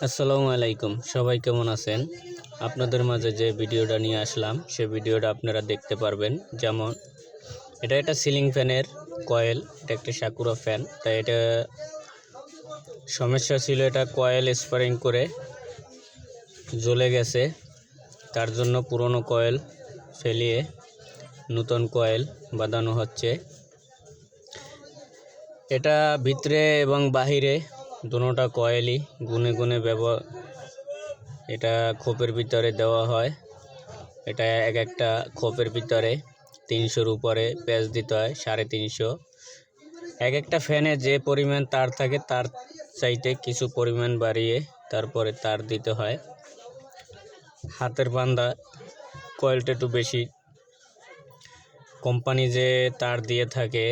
আসসালামু আলাইকুম, সবাই কেমন আছেন? আপনাদের মাঝে যে ভিডিওটা নিয়ে আসলাম সে ভিডিওটা আপনারা দেখতে পারবেন। যেমন এটা একটা সিলিং ফ্যানের কয়েল, এটা একটা সাকুরা ফ্যান। তাই এটা সমস্যা ছিল, এটা কয়েল স্পারিং করে জ্বলে গেছে, তার জন্য পুরনো কয়েল ফেলিয়ে নতুন কয়েল বাঁধানো হচ্ছে। এটা ভিতরে এবং বাহিরে দুটোটা কয়েলই গুনে গুনে এটা খোপের ভিতরে দেওয়া হয়। এটা এক একটা খোপের ভিতরে 300-র উপরে প্যাচ দিতে হয়, 350। এক একটা ফ্যানে যে পরিমাণ তার থাকে তার চাইতে কিছু পরিমাণ বাড়িয়ে তারপরে তার দিতে হয়। হাতের বান্ধা কয়েলটা একটু বেশি কোম্পানি যে তার দিয়ে থাকে,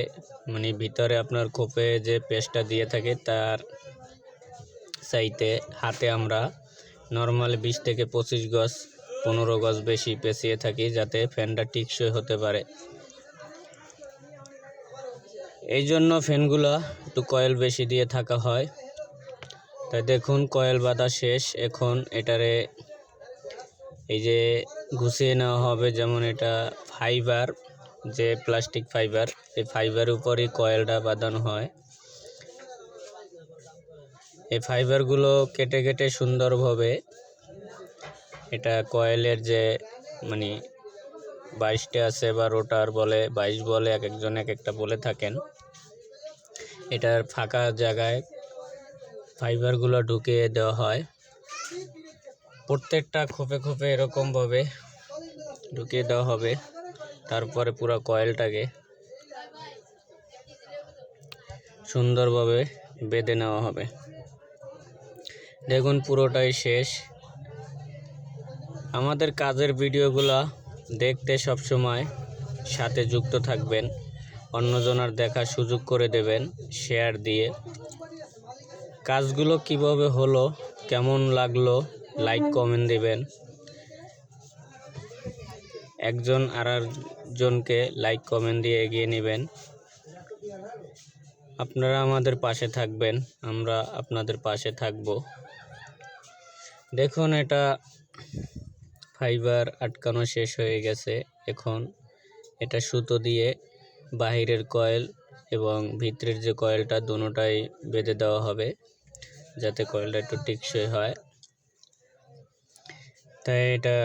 মানে ভিতরে আপনার খোপে যে পেস্টটা দিয়ে থাকে তার চাইতে হাতে আমরা নর্মাল 20 থেকে 25 গজ 15 গজ বেশি পেঁচিয়ে থাকি, যাতে ফ্যানটা টিকসই হতে পারে। এই জন্য ফ্যানগুলো একটু কয়েল বেশি দিয়ে থাকা হয়। তাই দেখুন কয়েল বাঁধা শেষ। এখন এটারে এই যে ঘুষিয়ে নেওয়া হবে। যেমন এটা ফাইবার, যে প্লাস্টিক ফাইবার, এই ফাইবারের উপরই কয়েলটা বাঁধানো হয়। এই ফাইবারগুলো কেটে কেটে সুন্দরভাবে এটা কয়েলের যে মানে 22টা আছে বা রোটার বলে, 22 বলে, এক একজন এক একটা বলে থাকেন, এটার ফাঁকা জায়গায় ফাইবারগুলো ঢুকিয়ে দেওয়া হয়। প্রত্যেকটা খোপে খোপে এরকমভাবে ঢুকিয়ে দেওয়া হবে। তারপরে পুরো কয়েলটাকে সুন্দরভাবে বেঁধে নেওয়া হবে। দেখুন পুরোটাই শেষ। আমাদের কাজের ভিডিওগুলো দেখতে সবসময় সাথে যুক্ত থাকবেন, অন্যজনের দেখার সুযোগ করে দেবেন শেয়ার দিয়ে। কাজগুলো কিভাবে হলো, কেমন লাগলো, লাইক কমেন্ট দেবেন। একজন আরেকজনকে লাইক কমেন্ট দিয়ে এগিয়ে নেবেন। আপনারা আমাদের পাশে থাকবেন, আমরা আপনাদের পাশে থাকব। দেখুন এটা ফাইবার আটকানো শেষ হয়ে গেছে। এখন এটা সুতো দিয়ে বাহিরের কয়েল এবং ভিতরের যে কয়েলটা দুটোটাই বেঁধে দেওয়া হবে, যাতে কয়েলটা একটু টেকসই হয়। তাই এটা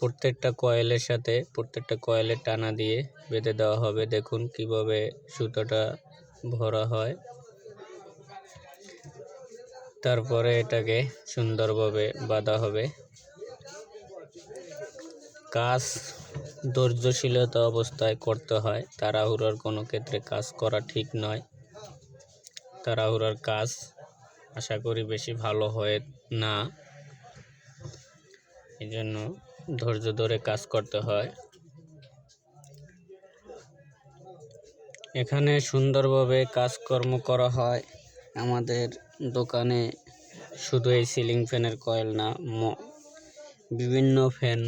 প্রত্যেকটা কয়েলের সাথে প্রত্যেকটা কয়েলের টানা দিয়ে বেঁধে দেওয়া হবে। দেখুন কিভাবে সুতোটা ভরা হয়। তারপরে এটাকে সুন্দরভাবে বাঁধা হবে। কাজ ধৈর্যশীলতা অবস্থায় করতে হয়, তাড়াহুড়োর কোনো ক্ষেত্রে কাজ করা ঠিক নয়। তাড়াহুড়োর কাজ আশা করি বেশি ভালো হয় না, এই জন্য ধৈর্য ধরে কাজ করতে হয়। এখানে সুন্দরভাবে কাজকর্ম করা হয়। আমাদের দোকানে শুধু এই সিলিং ফ্যানের কয়েল না, বিভিন্ন ফ্যান,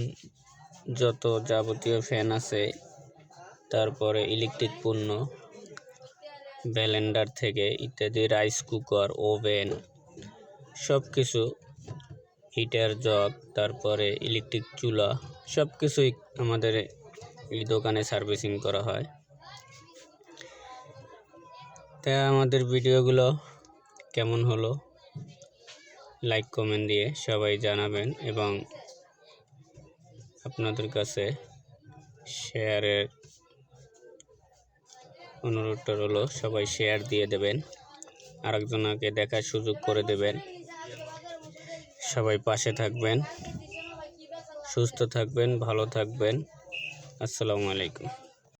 যত যাবতীয় ফ্যান আছে, তারপরে ইলেকট্রিক পণ্য, ব্লেন্ডার থেকে ইত্যাদি, রাইস কুকার, ওভেন, সব কিছু, হিটার জগ, তারপরে ইলেকট্রিক চুলা, সব কিছুই আমাদের এই দোকানে সার্ভিসিং করা হয়। তাই আমাদের ভিডিওগুলো কেমন হলো লাইক কমেন্ট দিয়ে সবাই জানাবেন, এবং আপনাদের কাছে শেয়ারের অনুরোধটা হলো সবাই শেয়ার দিয়ে দেবেন, আরেকজনকে দেখার সুযোগ করে দেবেন। সবাই পাশে থাকবেন, সুস্থ থাকবেন, ভালো থাকবেন। আসসালামু আলাইকুম।